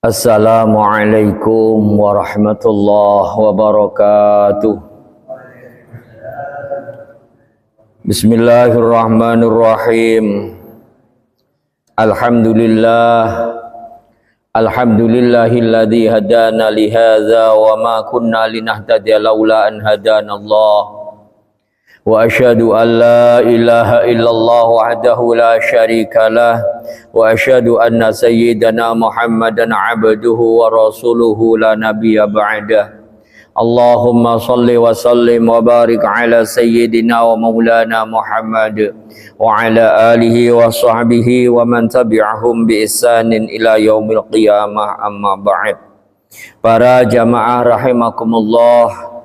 Assalamualaikum warahmatullahi wabarakatuh. Bismillahirrahmanirrahim. Alhamdulillahilladzi hadana li hadza wa ma kunna linahtadiya laula an hadanallah. Wa asyhadu an la ilaha illallah wahdahu la syarikalah wa asyhadu anna sayyidana Muhammadan abduhu wa rasuluhu la nabiyya ba'dah. Allahumma salli wa sallim wa barik ala sayyidina wa maulana Muhammad wa ala alihi wa sahbihi wa man tabi'ahum bi ihsanin ila yaumil qiyamah, amma ba'd. Para jamaah rahimakumullah,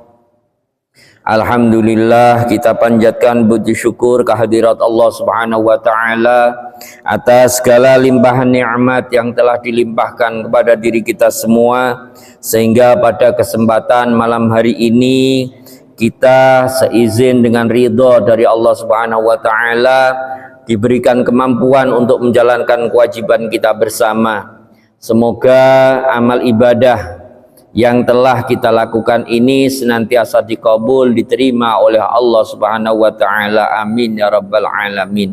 alhamdulillah, kita panjatkan puji syukur kehadirat Allah Subhanahu wa taala atas segala limpahan nikmat yang telah dilimpahkan kepada diri kita semua, sehingga pada kesempatan malam hari ini kita seizin dengan ridho dari Allah Subhanahu wa taala diberikan kemampuan untuk menjalankan kewajiban kita bersama. Semoga amal ibadah yang telah kita lakukan ini senantiasa dikabul, diterima oleh Allah Subhanahu wa taala. Amin ya rabbal alamin.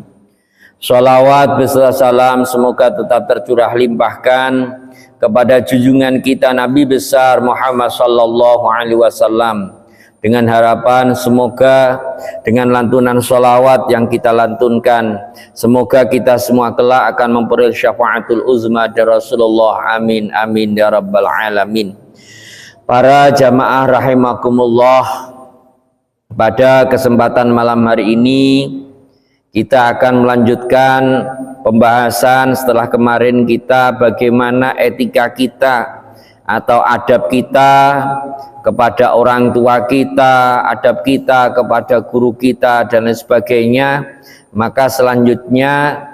Shalawat beserta salam semoga tetap tercurah limpahkan kepada junjungan kita Nabi besar Muhammad sallallahu alaihi wasallam, dengan harapan semoga dengan lantunan sholawat yang kita lantunkan, semoga kita semua kelak akan memperoleh syafaatul uzma dari Rasulullah. Amin amin ya rabbal alamin. Para jamaah rahimakumullah, pada kesempatan malam hari ini kita akan melanjutkan pembahasan setelah kemarin kita bagaimana etika kita atau adab kita kepada orang tua kita, adab kita kepada guru kita dan lain sebagainya. Maka selanjutnya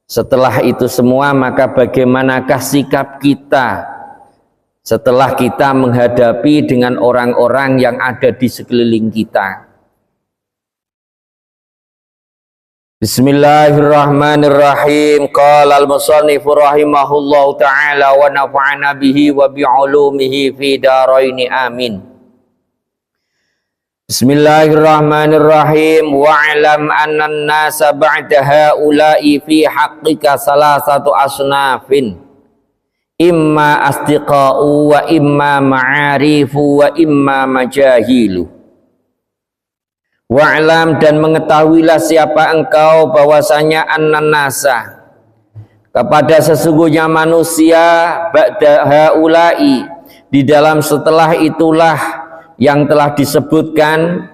setelah itu semua, maka bagaimanakah sikap kita setelah kita menghadapi dengan orang-orang yang ada di sekeliling kita. Bismillahirrahmanirrahim. Qala al-musannif rahimahullahu ta'ala wa nafa'ana bihi wa bi'ulumihi fi daraini amin. Bismillahirrahmanirrahim. Wa'alam anna an-nasa ba'da ha'ula'i fi haqqika salasatu asnafin, imma asdiqa'u wa imma ma'arifu wa imma majahilu. Wa'lam, dan mengetahuilah siapa engkau bahwasanya an-nasa, kepada sesungguhnya manusia, ba'da haula'i, di dalam setelah itulah yang telah disebutkan,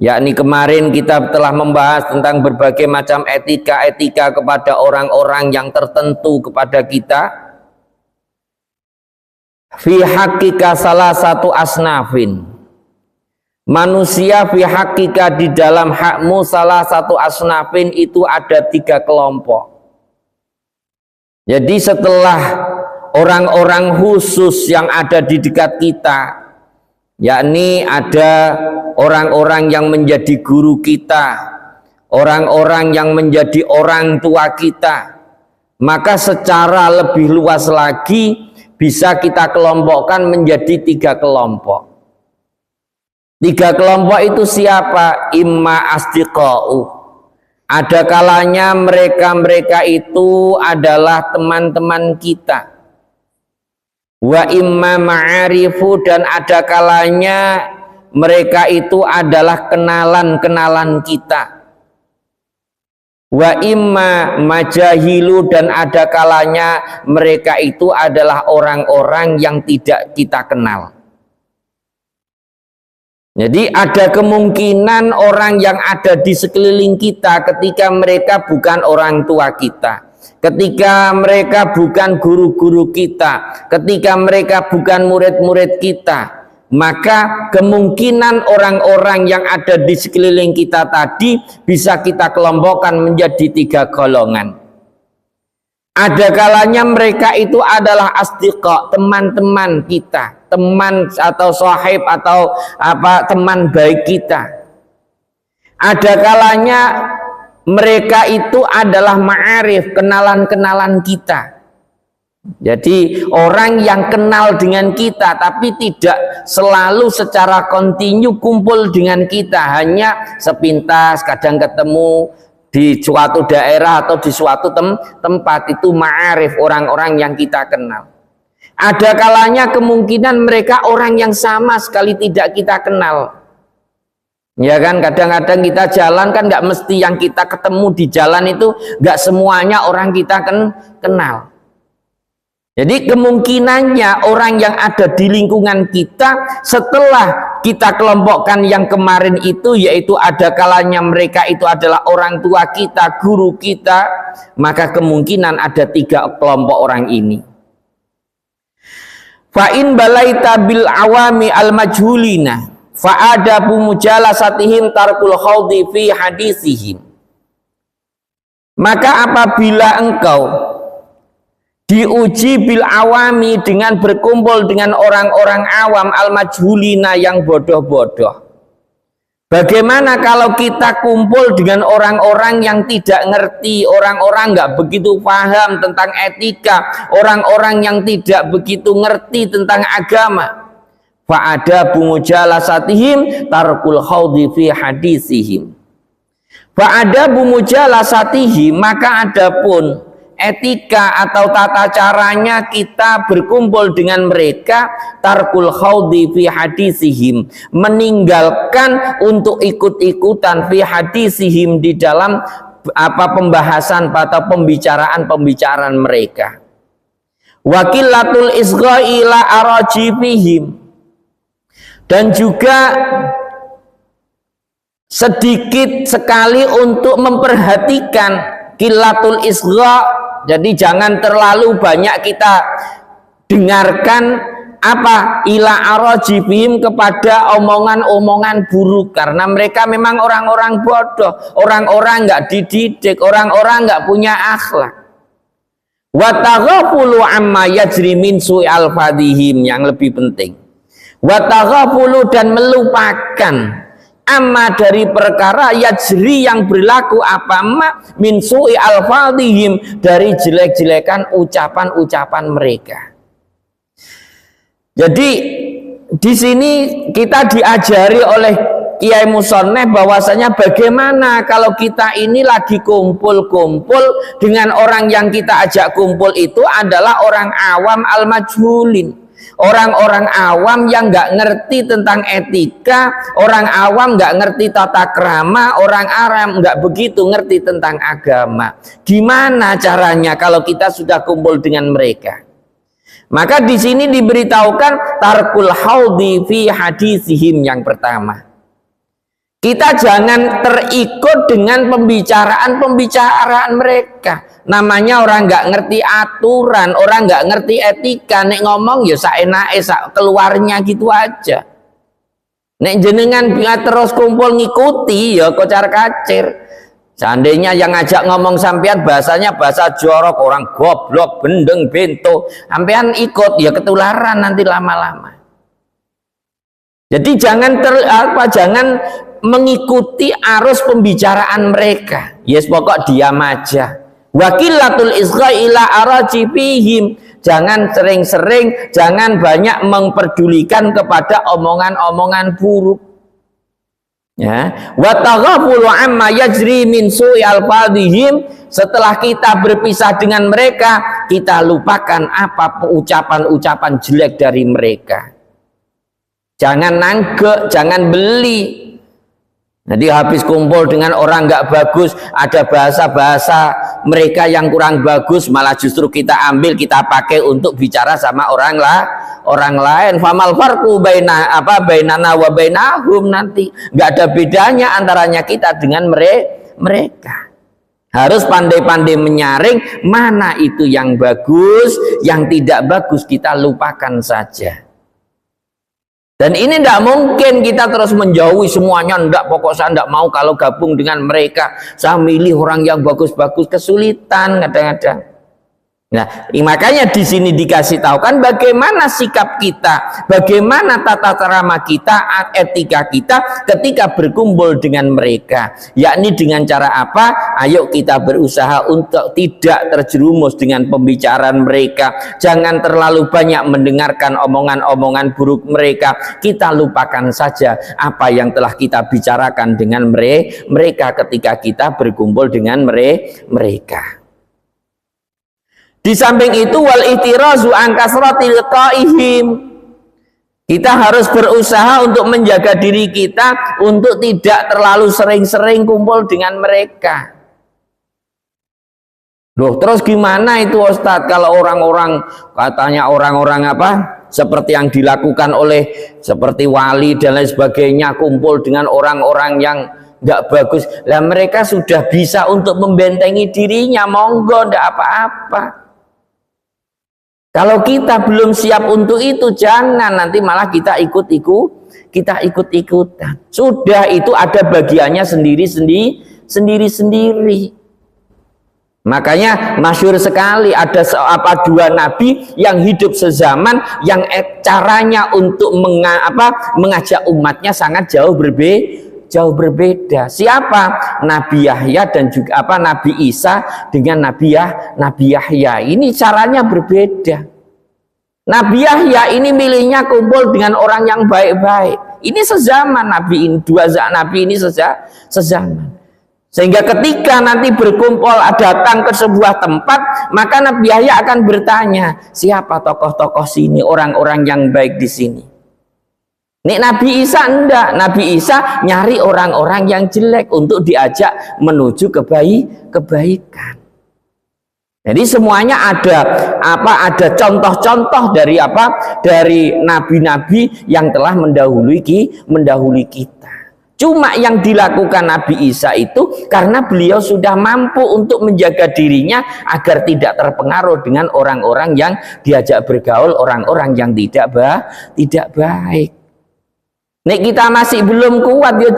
yakni kemarin kita telah membahas tentang berbagai macam etika-etika kepada orang-orang yang tertentu kepada kita. Fi haqqika salah satu asnafin, manusia fi haqqika, di dalam hakmu, salah satu asnafin, itu ada 3 kelompok. Jadi setelah orang-orang khusus yang ada di dekat kita, yakni ada orang-orang yang menjadi guru kita, orang-orang yang menjadi orang tua kita, maka secara lebih luas lagi bisa kita kelompokkan menjadi 3 kelompok. 3 kelompok itu siapa? Imma asdiqa'u, ada kalanya mereka itu adalah teman-teman kita. Wa imma ma'arifu, dan ada kalanya mereka itu adalah kenalan-kenalan kita. Wa imma majahilu, dan ada kalanya mereka itu adalah orang-orang yang tidak kita kenal. Jadi ada kemungkinan orang yang ada di sekeliling kita ketika mereka bukan orang tua kita, ketika mereka bukan guru-guru kita, ketika mereka bukan murid-murid kita, maka kemungkinan orang-orang yang ada di sekeliling kita tadi bisa kita kelompokkan menjadi 3 golongan. Ada kalanya mereka itu adalah asdiqa, teman-teman kita, teman atau sahib atau teman baik kita. Ada kalanya mereka itu adalah ma'arif, kenalan-kenalan kita. Jadi orang yang kenal dengan kita tapi tidak selalu secara kontinu kumpul dengan kita, hanya sepintas kadang ketemu di suatu daerah atau di suatu tempat, itu ma'arif, orang-orang yang kita kenal. Ada kalanya kemungkinan mereka orang yang sama sekali tidak kita kenal. Ya kan, kadang-kadang kita jalan kan nggak mesti yang kita ketemu di jalan itu nggak semuanya orang kita kenal. Jadi kemungkinannya orang yang ada di lingkungan kita setelah kita kelompokkan yang kemarin itu, yaitu ada kalanya mereka itu adalah orang tua kita, guru kita, maka kemungkinan ada 3 kelompok orang ini. Fa'in balaita bil awami al majhulina fa'adabu mujalasatihim tarkul khawdi fi hadisihim. Maka apabila engkau diuji bil awami dengan berkumpul dengan orang-orang awam al majhulina yang bodoh-bodoh, bagaimana kalau kita kumpul dengan orang-orang yang tidak ngerti, orang-orang nggak begitu paham tentang etika, orang-orang yang tidak begitu ngerti tentang agama? Fa'adabu mujalasatihim tarkul khawdi fi hadisihim. Fa'adabu mujalasatihim, maka adapun etika atau tata caranya kita berkumpul dengan mereka, tarkul khawdi fi hadisihim, meninggalkan untuk ikut-ikutan fi hadisihim di dalam pembahasan atau pembicaraan mereka. Wakilatul isgha'i la arajifihim, dan juga sedikit sekali untuk memperhatikan kilatul isgha. Jadi jangan terlalu banyak kita dengarkan ila arajibihim, kepada omongan-omongan buruk, karena mereka memang orang-orang bodoh, orang-orang nggak dididik, orang-orang nggak punya akhlak. Wa taghafulu amma yajri min su'i alfadhihim, yang lebih penting, wa taghafulu, dan melupakan amma dari perkara yajri yang berlaku, min su'i alfadhihim, dari jelek-jelekan ucapan-ucapan mereka. Jadi di sini kita diajari oleh Kiai Musoneh bahwasanya bagaimana kalau kita ini lagi kumpul-kumpul dengan orang yang kita ajak kumpul itu adalah orang awam al-majhulin, orang-orang awam yang nggak ngerti tentang etika, orang awam nggak ngerti tata krama, orang awam nggak begitu ngerti tentang agama. Gimana caranya kalau kita sudah kumpul dengan mereka? Maka di sini diberitahukan tarkul haudi fi hadisihim. Yang pertama, kita jangan terikut dengan pembicaraan mereka. Namanya orang nggak ngerti aturan, orang nggak ngerti etika. Nek ngomong ya saenake, sak keluarnya gitu aja. Nek jenengan bisa terus kumpul ngikuti ya kocar kacir. Seandainya yang ngajak ngomong sampean bahasanya bahasa jorok, orang goblok, bendeng, bento, sampean ikut ya ketularan nanti lama-lama. Jadi jangan jangan mengikuti arus pembicaraan mereka. Yes, pokok diam aja. Wakilatul isgha'i ila arajibihim, jangan sering-sering, jangan banyak memperdulikan kepada omongan-omongan buruk. Ya, wa taghafulu amma yajri min su'i alfadhihim, setelah kita berpisah dengan mereka, kita lupakan apa ucapan-ucapan jelek dari mereka. Jangan nanggek, jangan beli. Jadi habis kumpul dengan orang nggak bagus, ada bahasa-bahasa mereka yang kurang bagus, malah justru kita ambil, kita pakai untuk bicara sama orang lain. Famal farqu bainana wa bainahum, nanti nggak ada bedanya antaranya kita dengan mereka. Harus pandai-pandai menyaring mana itu yang bagus, yang tidak bagus kita lupakan saja. Dan ini tidak mungkin kita terus menjauhi semuanya. Tidak, pokok saya tidak mau kalau gabung dengan mereka. Saya milih orang yang bagus-bagus, kesulitan kadang-kadang. Nah, makanya di sini dikasih tahu kan bagaimana sikap kita, bagaimana tata krama kita, etika kita ketika berkumpul dengan mereka. Yakni dengan cara apa? Ayo kita berusaha untuk tidak terjerumus dengan pembicaraan mereka. Jangan terlalu banyak mendengarkan omongan-omongan buruk mereka. Kita lupakan saja apa yang telah kita bicarakan dengan mereka ketika kita berkumpul dengan mereka. Di samping itu wal ihtirazu an kasratil qaihim. Kita harus berusaha untuk menjaga diri kita untuk tidak terlalu sering-sering kumpul dengan mereka. Loh, terus gimana itu Ustadz kalau orang-orang katanya orang-orang apa? Seperti yang dilakukan oleh seperti wali dan lain sebagainya, kumpul dengan orang-orang yang nggak bagus. Lah mereka sudah bisa untuk membentengi dirinya, monggo ndak apa-apa. Kalau kita belum siap untuk itu, jangan nanti malah kita ikut-ikutan. Sudah itu ada bagiannya sendiri-sendiri. Makanya masyhur sekali ada dua nabi yang hidup sezaman yang caranya untuk mengajak umatnya sangat jauh berbeda. Siapa? Nabi Yahya dan juga Nabi Isa dengan Nabi Yahya. Ini caranya berbeda. Nabi Yahya ini milihnya kumpul dengan orang yang baik-baik. Ini sezaman nabi ini, dua nabi ini sezaman. Sehingga ketika nanti berkumpul datang ke sebuah tempat, maka Nabi Yahya akan bertanya, siapa tokoh-tokoh sini, orang-orang yang baik di sini. Nih Nabi Isa enggak, Nabi Isa nyari orang-orang yang jelek untuk diajak menuju kebaikan. Jadi semuanya ada contoh-contoh dari dari nabi-nabi yang telah mendahului kita. Cuma yang dilakukan Nabi Isa itu karena beliau sudah mampu untuk menjaga dirinya agar tidak terpengaruh dengan orang-orang yang diajak bergaul, orang-orang yang tidak baik. Nek kita masih belum kuat ya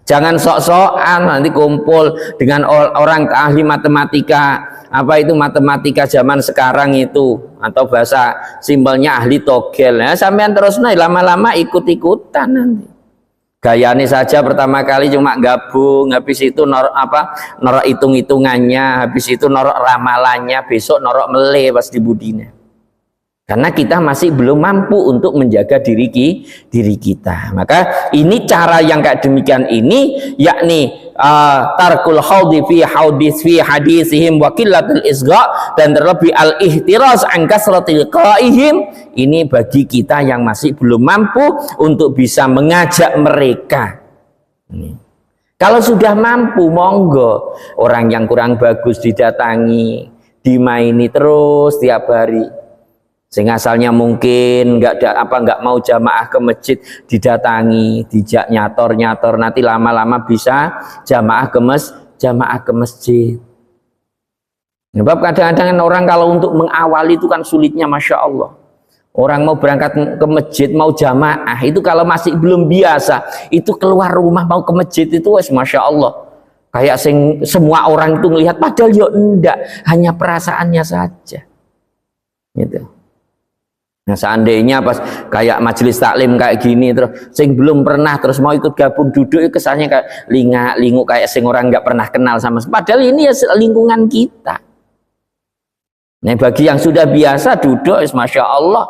jangan sok-sokan nanti kumpul dengan orang ahli matematika, matematika zaman sekarang itu, atau bahasa simpelnya ahli togel. Ya, sampean terus lama-lama ikut-ikutan nanti. Gayane saja pertama kali cuma gabung, habis itu norok hitung-hitungannya, habis itu norok ramalannya, besok norok mele pas di budina. Karena kita masih belum mampu untuk menjaga diri kita. Maka ini cara yang kayak demikian ini, yakni tarkul haudi fi hadisihim wa qillatul isgha, dan terlebih al ihtiraz an kasratil qaihim. Ini bagi kita yang masih belum mampu untuk bisa mengajak mereka. Kalau sudah mampu, monggo, orang yang kurang bagus didatangi, dimaini terus tiap hari. Sehingga asalnya mungkin nggak mau jamaah ke masjid, didatangi, dijak nyator, nanti lama-lama bisa jamaah ke masjid. Sebab kadang-kadang orang kalau untuk mengawali itu kan sulitnya, masya Allah. Orang mau berangkat ke masjid, mau jamaah itu kalau masih belum biasa, itu keluar rumah mau ke masjid itu masya Allah. Kayak semua orang itu melihat, padahal ya enggak, hanya perasaannya saja. Gitu. Nah, seandainya pas kayak majelis taklim kayak gini terus sing belum pernah terus mau ikut gabung duduk, kesannya kayak lingu kayak sing orang nggak pernah kenal sama sekali. Padahal ini ya lingkungan kita. Nah, bagi yang sudah biasa duduk, masya Allah,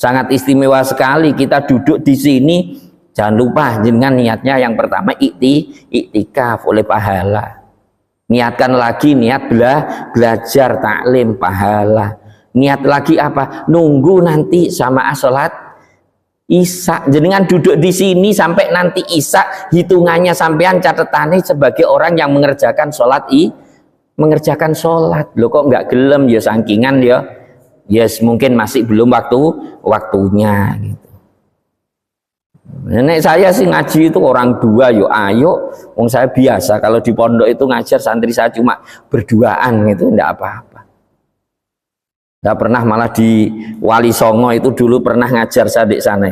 sangat istimewa sekali kita duduk di sini. Jangan lupa dengan niatnya yang pertama iktikaf oleh pahala. Niatkan lagi niat belajar taklim pahala. Niat lagi apa? Nunggu nanti sama sholat Isya. Jenengan duduk di sini sampai nanti Isya, hitungannya sampean catatannya sebagai orang yang mengerjakan sholat Loh kok nggak gelem ya, sangkingan ya. Yes, mungkin masih belum waktunya gitu. Nenek saya sih ngaji itu orang dua, ayo. Wong saya biasa kalau di pondok itu ngajar santri saya cuma berduaan gitu, enggak apa-apa. Nggak pernah, malah di Wali Songo itu dulu pernah ngajar saya di sana.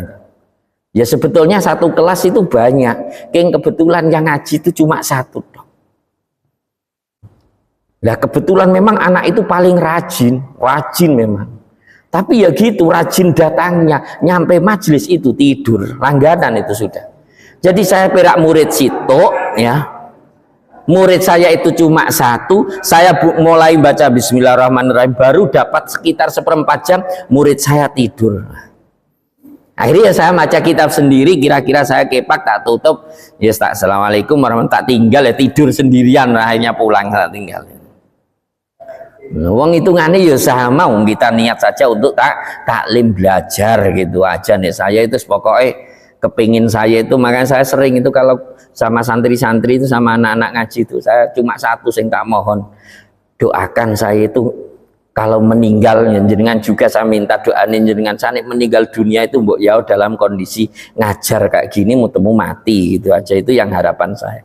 Ya sebetulnya satu kelas itu banyak, kebetulan yang ngaji itu cuma satu dong. Nah kebetulan memang anak itu paling rajin memang. Tapi ya gitu, rajin datangnya, nyampe majelis itu tidur, langganan itu sudah. Jadi saya perak murid situ, ya. Murid saya itu cuma satu, saya mulai baca Bismillahirrahmanirrahim, baru dapat sekitar 1/4 jam, murid saya tidur. Akhirnya saya baca kitab sendiri, kira-kira saya kepak, tak tutup, ya assalamualaikum warahmatullahi, tak tinggal ya tidur sendirian, akhirnya pulang tak tinggal. Wong hitungannya ya sama, kita niat saja untuk taklim belajar gitu aja nih. Saya itu pokoknya kepingin saya itu, makanya saya sering itu kalau sama santri-santri itu sama anak-anak ngaji itu, saya cuma satu yang tak mohon, doakan saya itu kalau meninggal jenengan juga saya minta doain jenengan saya meninggal dunia itu mbok ya dalam kondisi ngajar kayak gini mutemu mati gitu aja, itu yang harapan saya.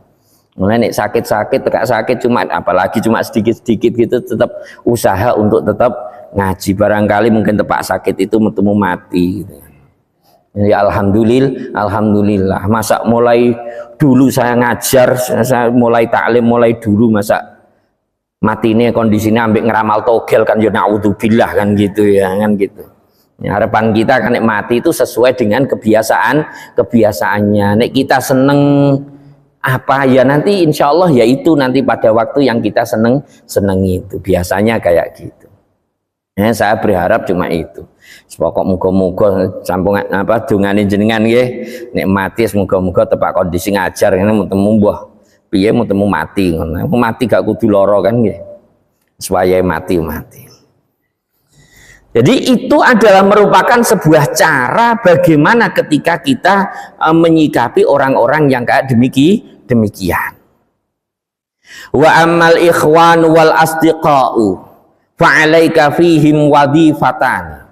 Mulai nek sakit-sakit, tegak sakit cuma apalagi cuma sedikit-sedikit gitu, tetap usaha untuk tetap ngaji. Barangkali mungkin tepak sakit itu mutemu mati gitu. Ya alhamdulillah. Masa mulai dulu saya ngajar, saya mulai taklim mulai dulu, masa mati ini kondisinya ambek ngeramal togel kan ya naudzubillah kan gitu ya kan gitu. Ya, harapan kita kan nek mati itu sesuai dengan kebiasaannya. Nek kita seneng apa ya nanti insya Allah ya itu nanti pada waktu yang kita senengi itu biasanya kayak gitu. Ya, saya berharap cuma itu. Sepokok muga-muga sampung apa dungane jenengan nggih nek mati muga-muga tepak kondisi ngajar ngene mutemu mbah piye mutemu mati ngono. Mati gak kudu lara kan nggih. Supaya mati. Jadi itu adalah merupakan sebuah cara bagaimana ketika kita menyikapi orang-orang yang kayak demikian. Wa ammal ikhwan wal asdiqa'u fa'alaika fihim wadhifatan.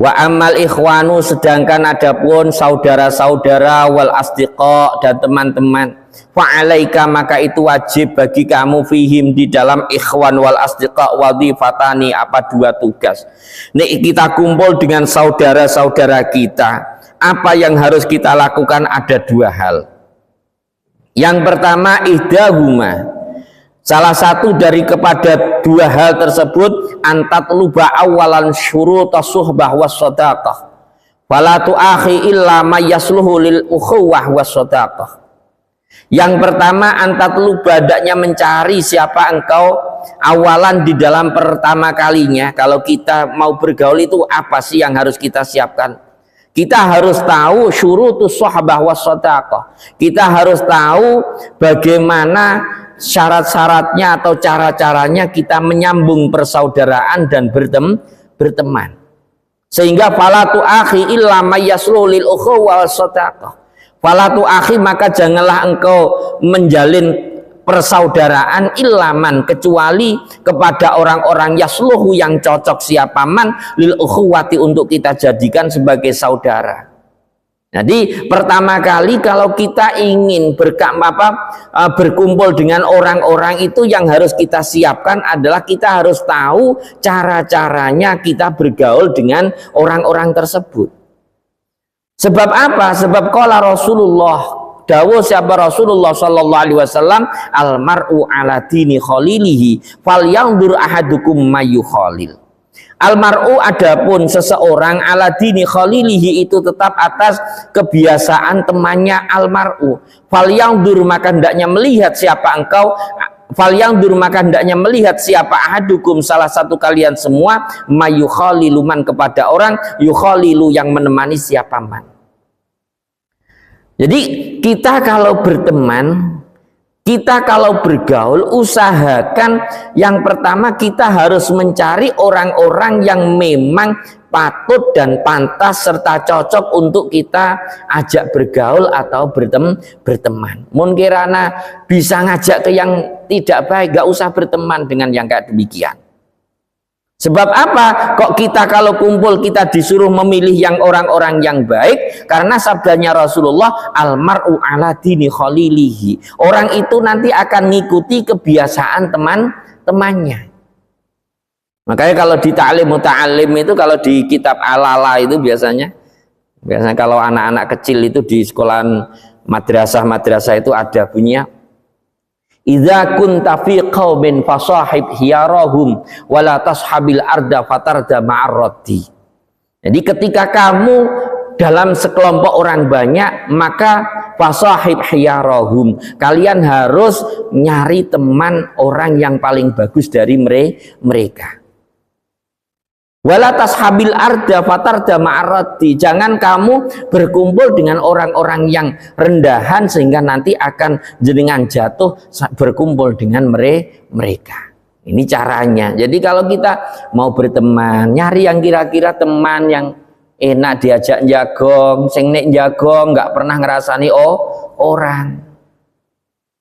Wa ammal ikhwanu, sedangkan adapun saudara-saudara wal asdiqa dan teman-teman, fa'alaika maka itu wajib bagi kamu fihim di dalam ikhwan wal asdiqa wadhifatani, apa dua tugas. Nek kita kumpul dengan saudara-saudara kita, apa yang harus kita lakukan? Ada dua hal. Yang pertama ihdahuma, salah satu dari kepada dua hal tersebut, antatluba awalan syurutas suhbah was sadaqah wala tu'akhi illa ma yasluhu lil ukhuwah was sadaqah. Yang pertama antatluba, hendaknya mencari siapa engkau awalan di dalam pertama kalinya. Kalau kita mau bergaul itu apa sih yang harus kita siapkan? Kita harus tahu syurutus suhbah was sadaqah. Kita harus tahu bagaimana syarat-syaratnya atau cara-caranya kita menyambung persaudaraan dan berteman. Sehingga falatu akhi illa mayyaslu lil ukhuwah was sadaqah. Falatu akhi, maka janganlah engkau menjalin persaudaraan ilaman, kecuali kepada orang-orang yasluhu yang cocok siapa man lil ukhuwati, untuk kita jadikan sebagai saudara. Jadi pertama kali kalau kita ingin berkumpul dengan orang-orang itu, yang harus kita siapkan adalah kita harus tahu cara-caranya kita bergaul dengan orang-orang tersebut. Sebab apa? Sebab qala Rasulullah, dawuh siapa Rasulullah sallallahu alaihi wasallam, al mar'u ala dini khalilihi falyanzur ahadukum mayu khalil. Al mar'u, adapun seseorang, ala dini khalilihi, itu tetap atas kebiasaan temannya. Al mar'u falyanzur, maka hendaknya melihat siapa engkau, falyanzur maka hendaknya melihat siapa ahadukum, salah satu kalian semua, mayu khaliluman, kepada orang yukhalilu yang menemani siapa man. Jadi kita kalau berteman, kita kalau bergaul, usahakan yang pertama kita harus mencari orang-orang yang memang patut dan pantas serta cocok untuk kita ajak bergaul atau berteman. Mungkin bisa ngajak ke yang tidak baik, gak usah berteman dengan yang kayak demikian. Sebab apa? Kok kita kalau kumpul kita disuruh memilih yang orang-orang yang baik? Karena sabdanya Rasulullah, al mar'u ala dini khalilihi. Orang itu nanti akan ngikuti kebiasaan teman-temannya. Makanya kalau di ta'lim muta'alim itu, kalau di kitab Alala itu biasanya kalau anak-anak kecil itu di sekolahan madrasah itu ada bunyinya, Idza kunta fi qaumin fasahib hiyarahum wala tashabil arda fatarda ma'arrati. Jadi ketika kamu dalam sekelompok orang banyak, maka fasahib hiyarahum, kalian harus nyari teman orang yang paling bagus dari mereka. Wala tashabil arda fatarda ma'arrati, jangan kamu berkumpul dengan orang-orang yang rendahan sehingga nanti akan jenengan jatuh berkumpul dengan mereka. Ini caranya. Jadi kalau kita mau berteman, nyari yang kira-kira teman yang enak diajak jagong, sing nek jagong nggak pernah ngerasani orang.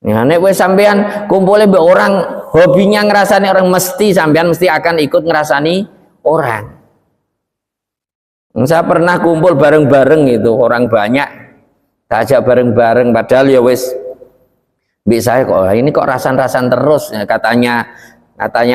Ya, nek wis sampean kumpulnya be orang hobinya ngerasani orang, mesti sampean mesti akan ikut ngerasani orang. Saya pernah kumpul bareng-bareng itu orang banyak, tak ajak bareng-bareng, padahal ya wis saya kok ini kok rasan-rasan terus ya, katanya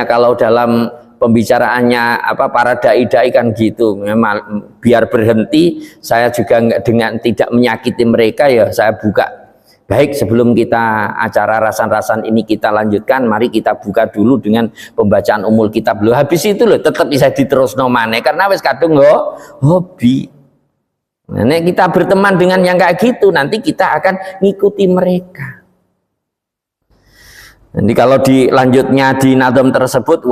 kalau dalam pembicaraannya para dai-dai kan gitu, memang biar berhenti saya juga dengan tidak menyakiti mereka ya saya buka. Baik, sebelum kita acara rasan-rasan ini kita lanjutkan, mari kita buka dulu dengan pembacaan umul kitab dulu. Habis itu loh tetap bisa diterus nomane karena wis kadung hobi. Nah, kita berteman dengan yang kayak gitu, nanti kita akan ngikuti mereka. Nanti kalau dilanjutnya di nadom tersebut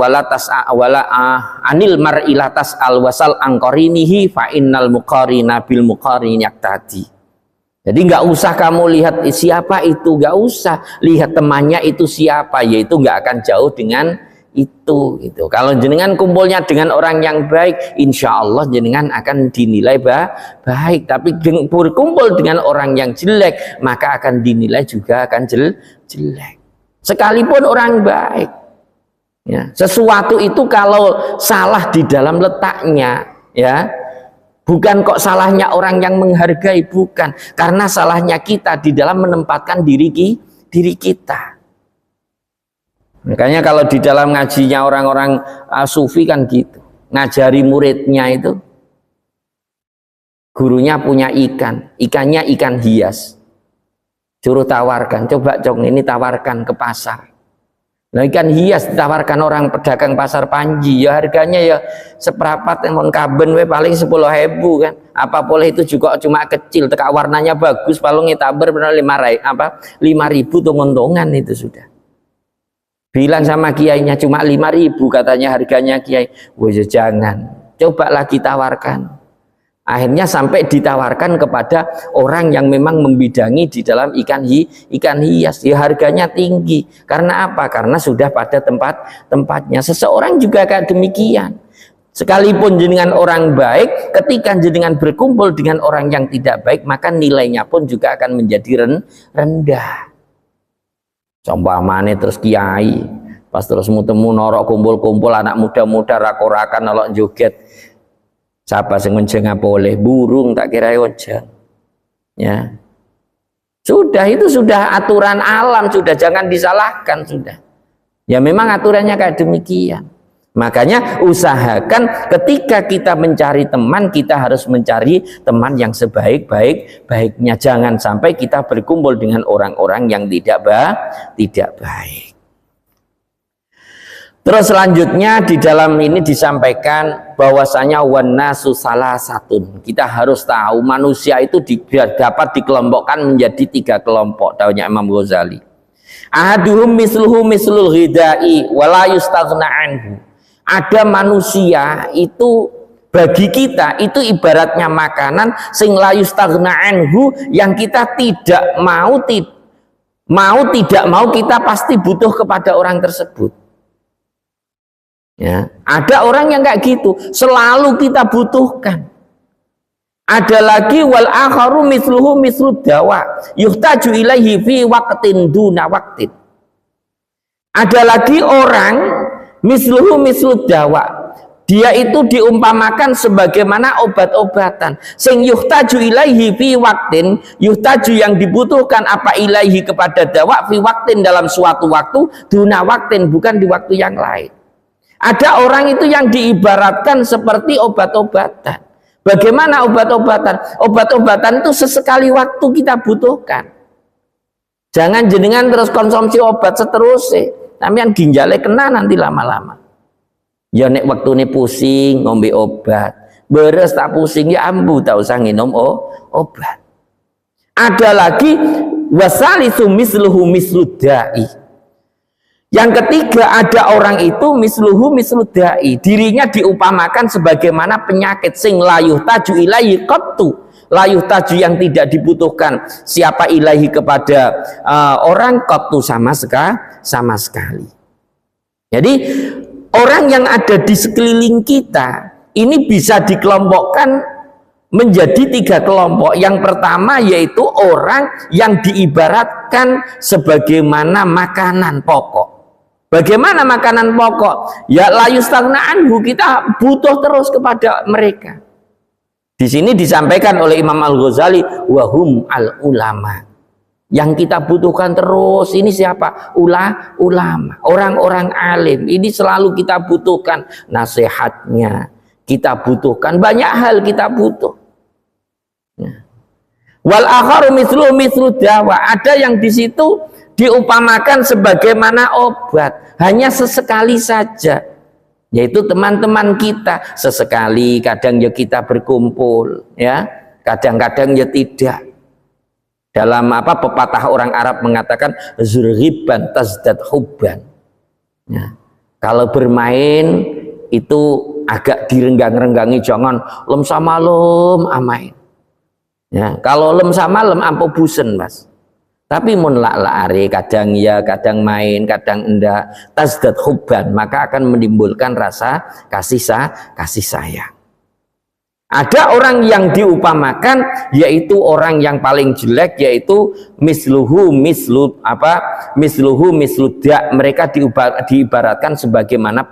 anil mar'ilatas al wasal angkorinihi fa innal muqarina bil muqarin yaktadi. Jadi nggak usah kamu lihat siapa itu, nggak usah lihat temannya itu siapa, yaitu nggak akan jauh dengan itu. Gitu. Kalau jenengan kumpulnya dengan orang yang baik, insya Allah jenengan akan dinilai baik. Tapi berkumpul dengan orang yang jelek, maka akan dinilai juga akan jelek. Sekalipun orang baik, ya, sesuatu itu kalau salah di dalam letaknya, ya. Bukan kok salahnya orang yang menghargai, bukan. Karena salahnya kita di dalam menempatkan diri kita. Makanya kalau di dalam ngajinya orang-orang sufi kan gitu. Ngajari muridnya itu, gurunya punya ikan. Ikannya ikan hias. Suruh tawarkan, coba cong ini tawarkan ke pasar. Nah, ikan hias ditawarkan orang pedagang pasar Panji, ya harganya ya seperapat yang kaben we paling 10.000 kan. Apa boleh itu juga cuma kecil, teka warnanya bagus, paling ngitaber benar 5.000 tuh ngontongan itu sudah. Bilang sama kiainya cuma 5.000 katanya harganya kiai. Wah jangan, coba lagi tawarkan. Akhirnya sampai ditawarkan kepada orang yang memang membidangi di dalam ikan hias. Ya harganya tinggi. Karena apa? Karena sudah pada tempatnya. Seseorang juga kayak demikian. Sekalipun jenengan orang baik, ketika jenengan berkumpul dengan orang yang tidak baik, maka nilainya pun juga akan menjadi rendah. Sompamane terus kiai, pas terus mutemu norok kumpul-kumpul anak muda-muda rakorakan nolok joget. Siapa sing menjeng apa oleh burung tak kira ojek. Ya. Sudah, itu sudah aturan alam, sudah jangan disalahkan sudah. Ya memang aturannya kayak demikian. Makanya usahakan ketika kita mencari teman, kita harus mencari teman yang sebaik-baiknya. Jangan sampai kita berkumpul dengan orang-orang yang tidak baik. Terus selanjutnya di dalam ini disampaikan bahwasanya wanasu salah satun. Kita harus tahu manusia itu dapat dikelompokkan menjadi 3 kelompok. Taunya Imam Ghazali. Ahaduhum misluhu mislul ghidai wala yustaghna anhu. Ada manusia itu bagi kita itu ibaratnya makanan sing la yustaghna anhu, yang kita tidak mau kita pasti butuh kepada orang tersebut. Ya, ada orang yang kayak gitu, selalu kita butuhkan. Ada lagi wal akharu misluhu mislud dawa yuhtaju ilaihi fi waqtin duna waqtin. Ada lagi orang misluhu mislud dawa, dia itu diumpamakan sebagaimana obat-obatan. Sing yuhtaju ilaihi fi waqtin, yuhtaju yang dibutuhkan apa ilaihi kepada dawa fi waqtin dalam suatu waktu, duna waqtin bukan di waktu yang lain. Ada orang itu yang diibaratkan seperti obat-obatan. Bagaimana obat-obatan? Obat-obatan itu sesekali waktu kita butuhkan. Jangan jenengan terus konsumsi obat seterusnya, sampean ginjalnya kena nanti lama-lama. Ya nek waktune pusing ngombe obat, beres tak pusing ya ambu tak usah minum obat. Ada lagi wasalisu misluhu misludai. Yang ketiga, ada orang itu misluhu misludai, dirinya diupamakan sebagaimana penyakit sing layuh taju ilahi qattu, layuh taju yang tidak dibutuhkan siapa ilahi kepada orang qattu sama sekali. Jadi orang yang ada di sekeliling kita ini bisa dikelompokkan menjadi 3 kelompok. Yang pertama yaitu orang yang diibaratkan sebagaimana makanan pokok. Bagaimana makanan pokok? Ya la yustagna anhu, kita butuh terus kepada mereka. Di sini disampaikan oleh Imam Al-Ghazali, wahum al-ulama. Yang kita butuhkan terus ini siapa? Ulama, orang-orang alim. Ini selalu kita butuhkan nasihatnya. Kita butuhkan banyak hal, kita butuh. Wal akharu mislu dawa. Ada yang di situ diupamakan sebagaimana obat, hanya sesekali saja, yaitu teman-teman kita. Sesekali, kadang ya kita berkumpul, ya, kadang-kadang ya tidak. Dalam pepatah orang Arab mengatakan zurghiban tazdad hubban. Ya. Kalau bermain itu agak direnggang-renggangi, jangan lem sama lem amain. Ya, kalau lem sama lem ampo busen, Mas. Tapi mun lari kadang ya, kadang main, kadang enggak, tazdad hubban, maka akan menimbulkan rasa kasih sayang. Ada orang yang diupamakan yaitu orang yang paling jelek, yaitu misluhu misluda. Mereka diibaratkan sebagaimana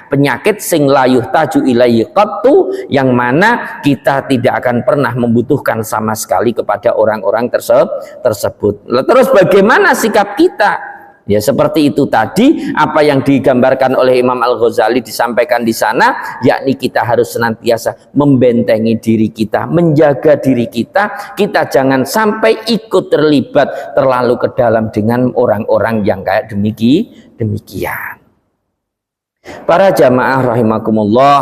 penyakit sing layuh taju ilaihi qattu, yang mana kita tidak akan pernah membutuhkan sama sekali kepada orang-orang tersebut. Terus bagaimana sikap kita? Ya seperti itu tadi, apa yang digambarkan oleh Imam Al-Ghazali disampaikan di sana, yakni kita harus senantiasa membentengi diri kita, menjaga diri kita. Kita jangan sampai ikut terlibat terlalu ke dalam dengan orang-orang yang kayak demikian. Para jamaah rahimakumullah,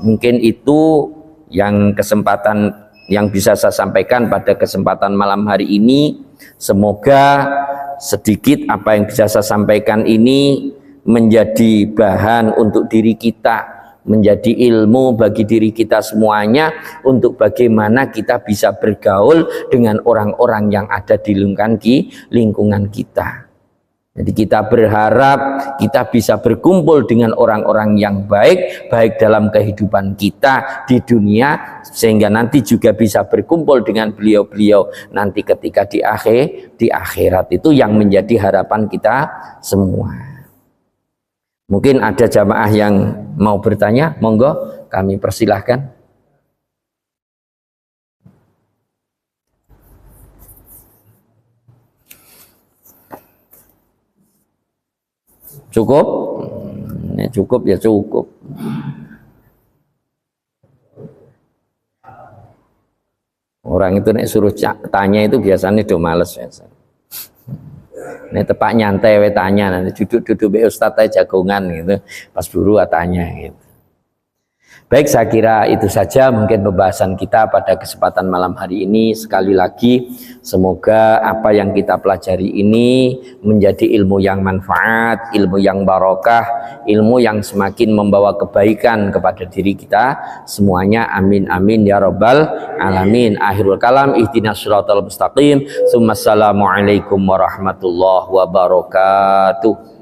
mungkin itu yang kesempatan yang bisa saya sampaikan pada kesempatan malam hari ini. Semoga sedikit apa yang bisa saya sampaikan ini menjadi bahan untuk diri kita, menjadi ilmu bagi diri kita semuanya, untuk bagaimana kita bisa bergaul dengan orang-orang yang ada di lingkungan kita. Jadi kita berharap kita bisa berkumpul dengan orang-orang yang baik dalam kehidupan kita di dunia, sehingga nanti juga bisa berkumpul dengan beliau-beliau nanti ketika di akhirat. Itu yang menjadi harapan kita semua. Mungkin ada jamaah yang mau bertanya, monggo kami persilahkan. Cukup? Cukup ya cukup. Orang itu nek suruh tanya itu biasanya udah males biasa. Nek tepak nyantai we tanya, nanti duduk-duduk be ustaz aja jagongan gitu. Pas buru tanya gitu. Baik, saya kira itu saja mungkin pembahasan kita pada kesempatan malam hari ini. Sekali lagi, semoga apa yang kita pelajari ini menjadi ilmu yang manfaat, ilmu yang barokah, ilmu yang semakin membawa kebaikan kepada diri kita semuanya. Amin amin ya rabbal alamin. Akhirul kalam, ihdinas siratal mustaqim. Assalamualaikum warahmatullahi wabarakatuh.